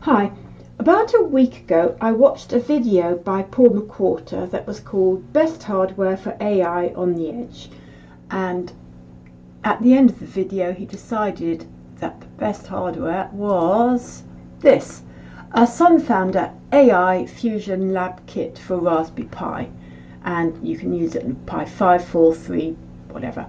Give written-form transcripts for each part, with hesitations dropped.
Hi, about a week ago I watched a video by Paul McWhorter that was called Best Hardware for AI on the Edge, and at the end of the video he decided that the best hardware was this, a SunFounder AI Fusion Lab Kit for Raspberry Pi, and you can use it in Pi 5, 4, 3, whatever.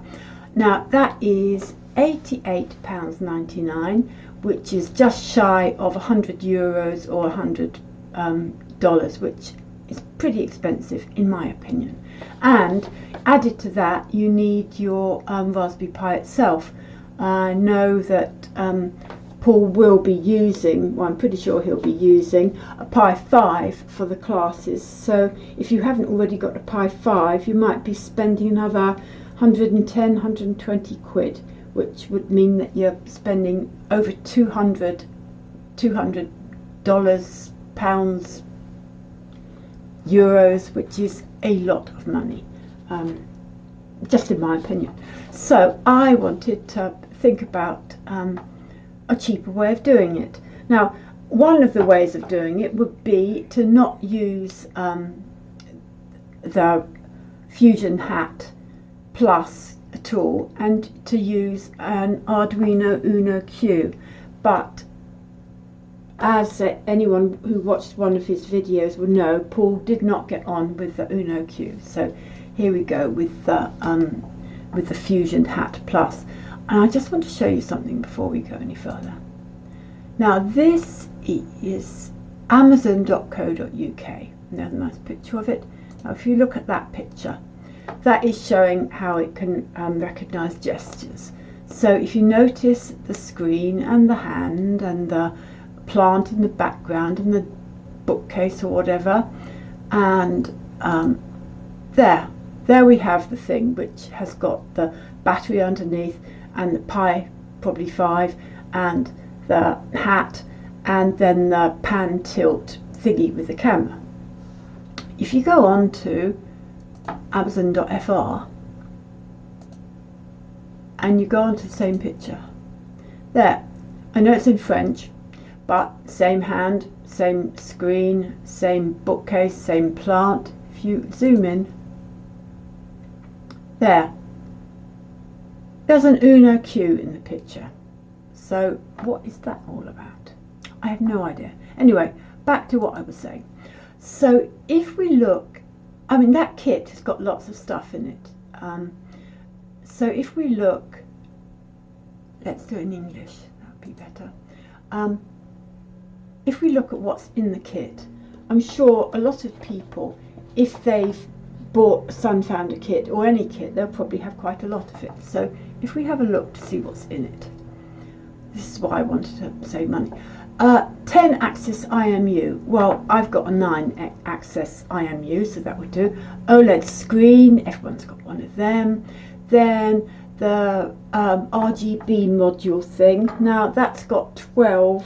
Now that is £88.99, which is just shy of €100 or $100, which is pretty expensive in my opinion. And added to that, you need your Raspberry Pi itself. I know that Paul will be using, well, I'm pretty sure he'll be using a Pi 5 for the classes. So if you haven't already got a Pi 5, you might be spending another 110, 120 quid, which would mean that you're spending over $200, pounds, euros, which is a lot of money, just in my opinion. So I wanted to think about a cheaper way of doing it. Now, one of the ways of doing it would be to not use the Fusion Hat Plus at all, and to use an Arduino Uno Q, but as anyone who watched one of his videos will know, Paul did not get on with the Uno Q. So here we go with the Fusion Hat Plus, and I just want to show you something before we go any further. Now this is Amazon.co.uk. There's a nice picture of it. Now if you look at that picture, that is showing how it can recognize gestures. So if you notice the screen and the hand and the plant in the background and the bookcase or whatever, and there we have the thing which has got the battery underneath and the Pi, probably 5, and the hat, and then the pan tilt thingy with the camera. If you go on to Amazon.fr and you go on to the same picture there, I know it's in French, but same hand, same screen, same bookcase, same plant. If you zoom in, there's an Uno Q in the picture. So what is that all about? I have no idea. Anyway, back to what I was saying. So if we look, I mean, that kit has got lots of stuff in it. So if we look, let's do it in English, that would be better. If we look at what's in the kit, I'm sure a lot of people, if they've bought a SunFounder kit or any kit, they'll probably have quite a lot of it. So if we have a look to see what's in it, this is why I wanted to save money. 10-axis IMU. Well, I've got a 9-axis IMU, so that would do. OLED screen, everyone's got one of them. Then the RGB module thing. Now that's got 12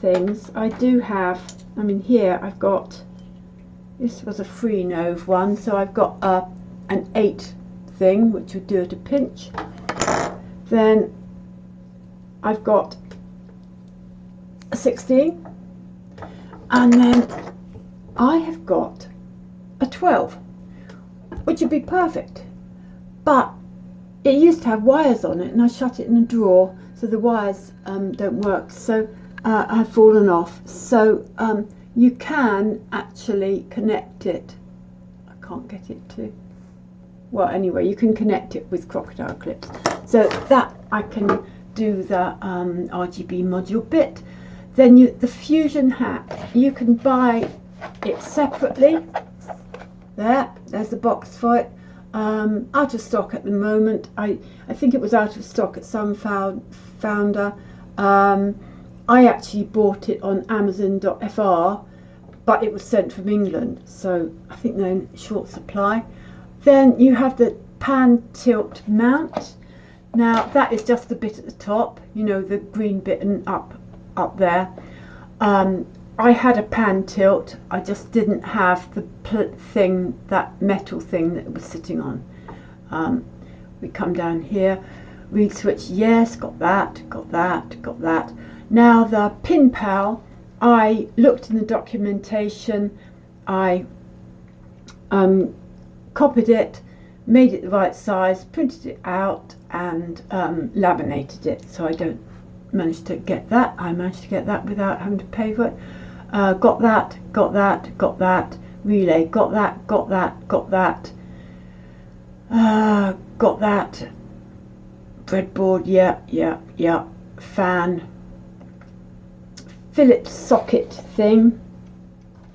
things. I do have, I mean, here I've got, this was a Freenove one, so I've got an 8 thing, which would do at a pinch. Then I've got a 16, and then I have got a 12, which would be perfect, but it used to have wires on it and I shut it in a drawer, so the wires don't work, so I've fallen off. So you can actually connect it, I can't get it to, well anyway, you can connect it with crocodile clips, so that I can do the RGB module bit. Then the Fusion Hat, you can buy it separately. There's the box for it. Out of stock at the moment. I think it was out of stock at SunFounder. I actually bought it on Amazon.fr, but it was sent from England, so I think they're in short supply. Then you have the pan tilt mount. Now that is just the bit at the top, you know, the green bit and up there. I had a pan tilt, I just didn't have the thing, that metal thing that it was sitting on. We come down here, read switch, yes, got that. Now the pin pal, I looked in the documentation, I copied it, made it the right size, printed it out, and laminated it. So I don't manage to get that. I managed to get that without having to pay for it. Got that, relay, got that, got that, breadboard, yeah, fan, Phillips socket thing.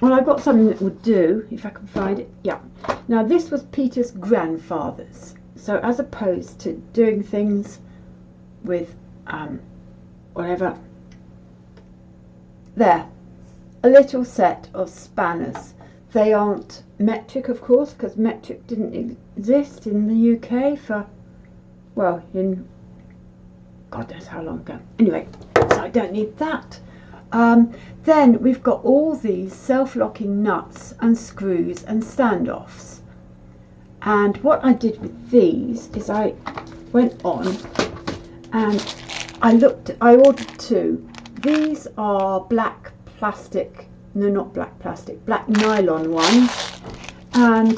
Well, I've got something that would do, if I can find it. Yeah. Now, this was Peter's grandfather's. So, as opposed to doing things with whatever, there, a little set of spanners. They aren't metric, of course, because metric didn't exist in the UK for, well, in God knows how long ago. Anyway, so I don't need that. Then we've got all these self-locking nuts and screws and standoffs. And what I did with these is I went on and I ordered two. These are black plastic, no, not black plastic, black nylon ones. And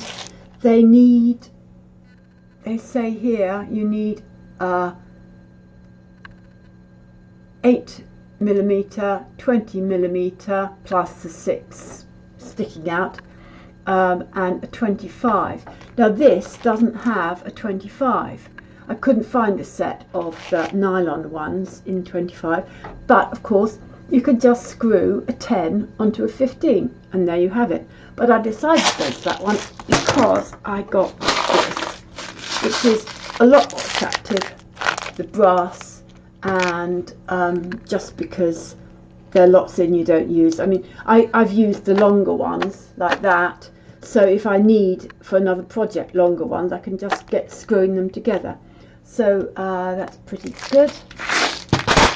they say here, you need 8mm, 20mm plus the 6 sticking out, and a 25. Now this doesn't have a 25. I couldn't find a set of the nylon ones in 25, but of course you could just screw a 10 onto a 15 and there you have it. But I decided to go for that one because I got this, which is a lot more attractive, the brass, and just because there are lots in you don't use. I mean, I've used the longer ones like that, so if I need for another project longer ones, I can just get screwing them together. So that's pretty good.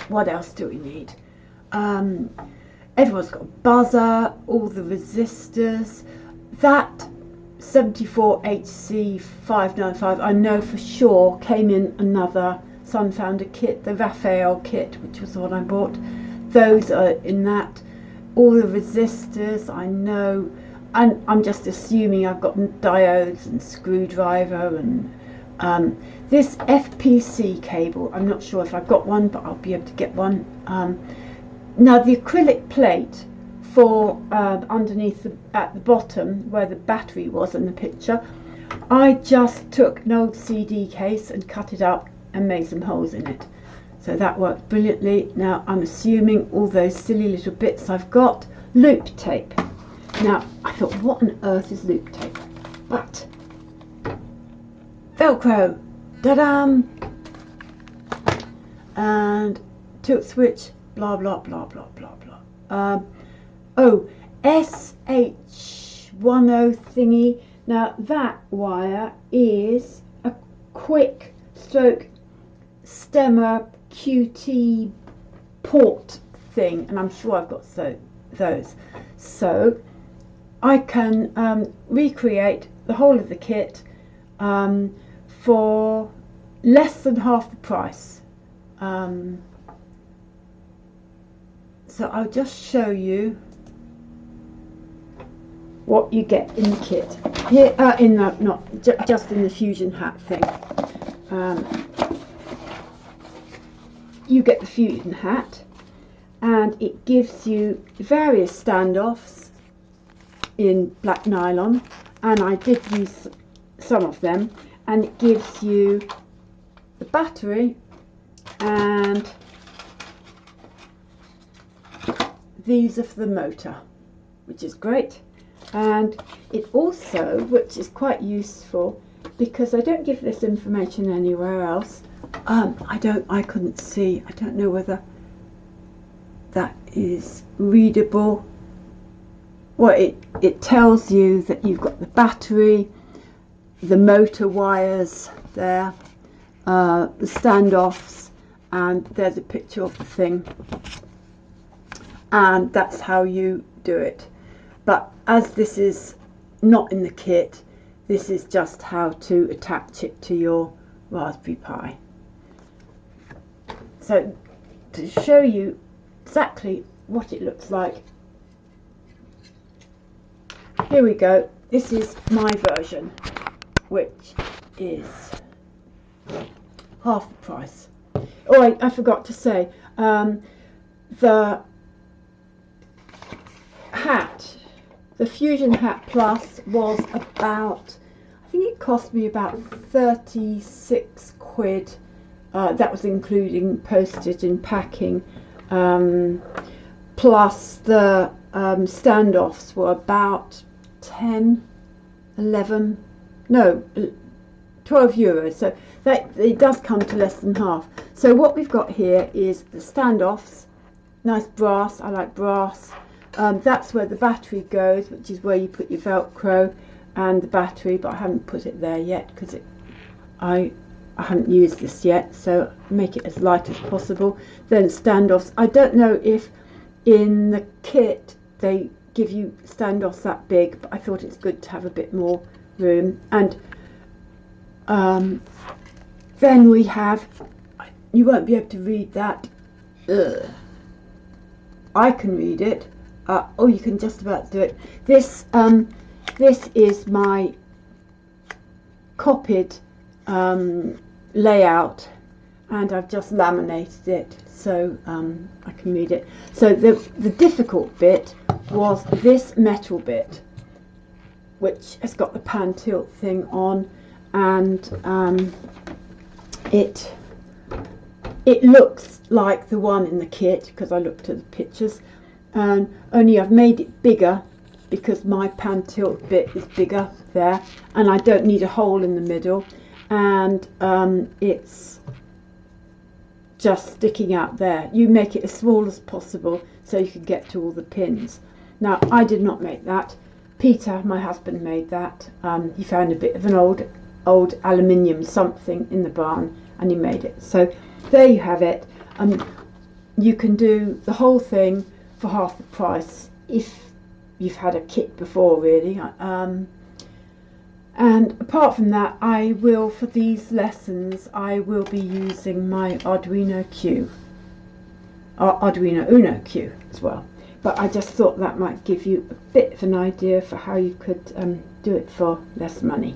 What else do we need? Everyone's got a buzzer, all the resistors. That 74HC595 I know for sure came in another SunFounder kit, the Raphael kit, which was the one I bought. Those are in that. All the resistors I know, and I'm just assuming I've got diodes and screwdriver and this FPC cable. I'm not sure if I've got one, but I'll be able to get one. Now the acrylic plate for underneath at the bottom where the battery was in the picture, I just took an old CD case and cut it up and made some holes in it. So that worked brilliantly. Now I'm assuming all those silly little bits I've got, loop tape. Now I thought, what on earth is loop tape? But Velcro, da-dam, and tilt switch, blah blah blah blah blah blah. Oh, SH10 thingy. Now that wire is a quick stroke stemmer QT port thing, and I'm sure I've got those. So I can recreate the whole of the kit for less than half the price. So I'll just show you what you get in the kit here, in the just in the fusion hat thing. You get the fusion hat, and it gives you various standoffs in black nylon, and I did use some of them, and it gives you the battery and these are for the motor, which is great. And it also, which is quite useful because I don't give this information anywhere else, I couldn't see, I don't know whether that is readable. Well, it tells you that you've got the battery, the motor wires there, the standoffs, and there's a picture of the thing, and that's how you do it. But as this is not in the kit, this is just how to attach it to your Raspberry Pi. So to show you exactly what it looks like. Here we go. This is my version, which is half the price. Oh, I forgot to say, the hat, the Fusion Hat Plus, was about, I think it cost me about 36 quid. That was including postage and packing, plus the standoffs were about 10, 11, no, 12 euros. So that it does come to less than half. So what we've got here is the standoffs, nice brass. I like brass. That's where the battery goes, which is where you put your Velcro and the battery, but I haven't put it there yet because I haven't used this yet, so make it as light as possible. Then standoffs. I don't know if in the kit they give you standoffs that big, but I thought it's good to have a bit more room. And then we have, you won't be able to read that. Ugh. I can read it. Oh, you can just about do it. This is my copied layout, and I've just laminated it so I can read it. So the difficult bit was this metal bit, which has got the pan tilt thing on, and it looks like the one in the kit because I looked at the pictures, and only I've made it bigger because my pan tilt bit is bigger there, and I don't need a hole in the middle, and it's just sticking out there. You make it as small as possible so you can get to all the pins. Now, I did not make that. Peter, my husband, made that. He found a bit of an old aluminium something in the barn, and he made it. So there you have it. You can do the whole thing for half the price if you've had a kit before, really. And apart from that, I will, for these lessons, I will be using my Arduino Uno Q as well. But I just thought that might give you a bit of an idea for how you could do it for less money.